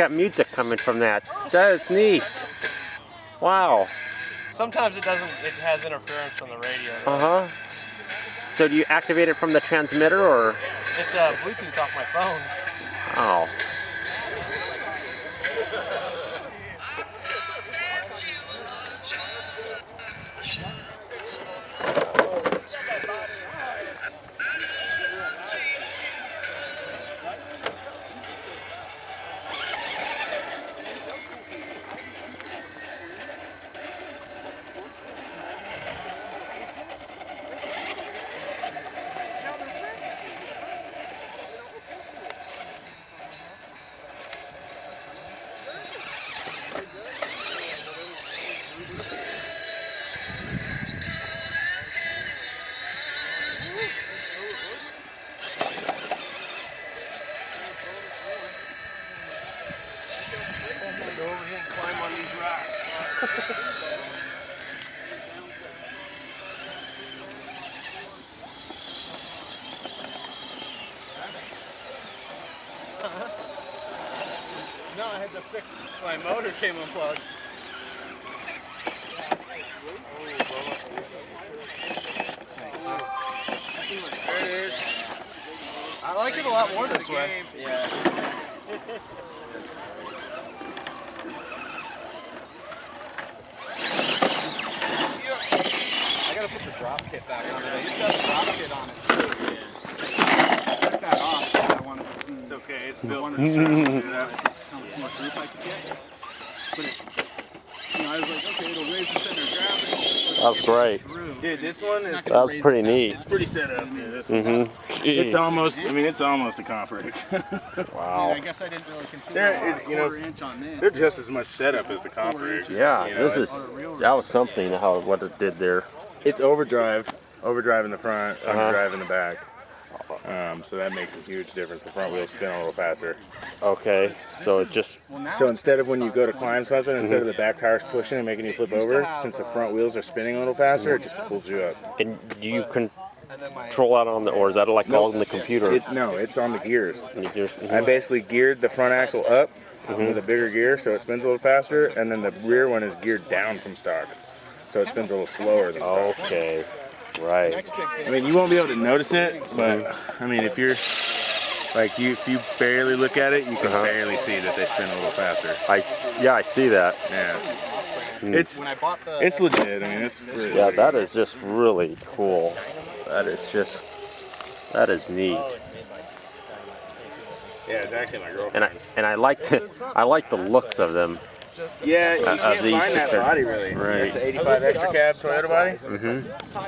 got music coming from that. That is neat. Wow. Sometimes it doesn't. It has interference from the radio. Uh-huh. So do you activate it from the transmitter, or? It's Bluetooth off my phone. Oh. Go over here and climb on these rocks. No, I had to fix my motor came unplugged. There it is. I like it a lot more this way. Yeah. I gotta put the drop kit back on it. I used to have a drop kit on it too. Yeah. I took that off because I wanted to see. It's okay, it's built. How much roof I could get. But it, I was like, okay, it'll raise the center of gravity. That's great. Dude, this one is. That was pretty neat. It's pretty set up. Yeah, it's almost. I mean, it's almost a comp rig. Wow. I guess I didn't really consider inch on this. They're just as much setup as the comp rigs. Yeah, that was something. What it did there. It's overdrive in the front, underdrive in the back. So that makes a huge difference. The front wheels spin a little faster. Okay, so it just... So instead of when you go to climb something, instead of the back tires pushing and making you flip over, since the front wheels are spinning a little faster, it just pulls you up. And you control that on the, or is that like all in the computer? No, it's on the gears. Mm-hmm. I basically geared the front axle up with a bigger gear, so it spins a little faster, and then the rear one is geared down from stock, so it spins a little slower than stock. Okay. Right. I mean, you won't be able to notice it, but I mean, if you're like if you barely look at it, you can barely see that they spin a little faster. I see that. Yeah. It's legit. I mean, it's really that is just really cool. That is neat. Yeah, it's actually my girlfriend's. And I like the looks of them. Yeah, you can't find that body really. Right. It's an 85 extra cab Toyota body.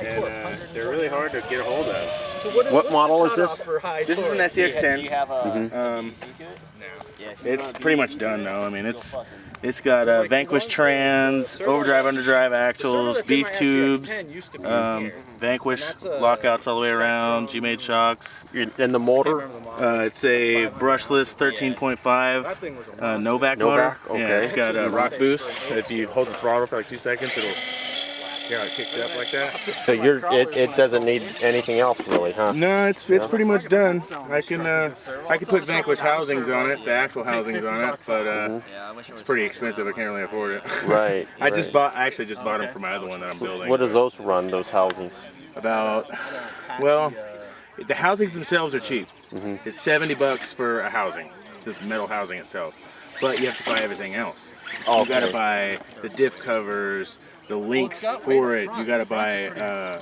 And they're really hard to get a hold of. What model is this? This is an SCX10. Do you have a PC to it? It's pretty much done though. I mean, it's got Vanquish trans, overdrive, underdrive axles, beef tubes, Vanquish lockouts all the way around, G-made shocks. And the motor? It's a brushless 13.5 Novak motor. Okay. Yeah, it's got a rock boost. If you hold the throttle for like 2 seconds, it'll get kicked up like that. So it doesn't need anything else really, huh? No, it's pretty much done. I can put Vanquish housings on it, the axle housings on it, but it's pretty expensive. I can't really afford it. Right. I actually just bought them for my other one that I'm building. What does those run? Those housings? Well, the housings themselves are cheap. It's $70 for a housing, the metal housing itself. But you have to buy everything else. Okay. You got to buy the diff covers, the links for it. You got to buy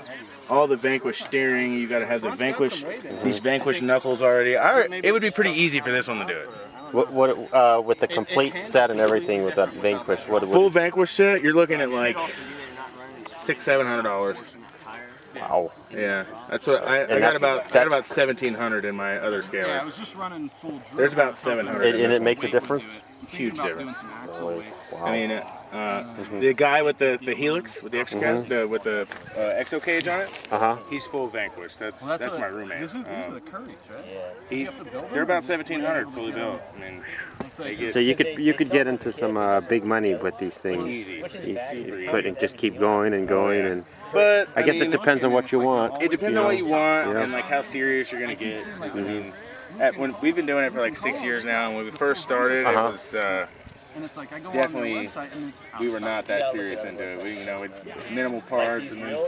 all the Vanquish steering. You got to have the Vanquish, these Vanquish knuckles already. It would be pretty easy for this one to do it. What with the complete set and everything with that Vanquish? Full Vanquish set, you're looking at like $600-700. Wow. Yeah, that's what I got about $1,700 in my other scale. Yeah, I was just running full. There's about 700. And it makes a difference. Huge difference. Wow. I mean, the guy with the Helix, with the extra cab, with the exo cage on it, he's full Vanquish. That's my roommate. These are the Currys, right? They're about $1,700 fully built. I mean, so you could get into some big money with these things. Easy. And just keep going and going and. But I guess it depends on what you want. It depends on what you want and like how serious you're gonna get. I mean, when we've been doing it for like 6 years now, and when we first started, it was And it's like I go definitely, on their website and it's we were not that serious into it. We, with minimal parts, and then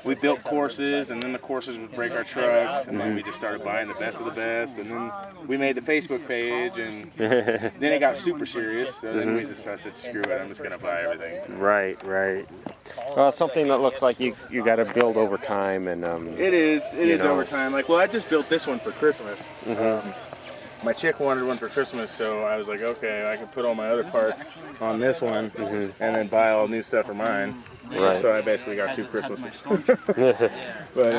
we built courses, and then the courses would break our trucks, and then we just started buying the best of the best, and then we made the Facebook page, and then it got super serious, so then I said, screw it, I'm just gonna buy everything. So. Right. Well, something that looks like you got to build over time, and It is over time. Like, well, I just built this one for Christmas. My chick wanted one for Christmas, so I was like, okay, I can put all my other parts on this one, and then buy all new stuff for mine. Right. So I basically got 2 Christmases. But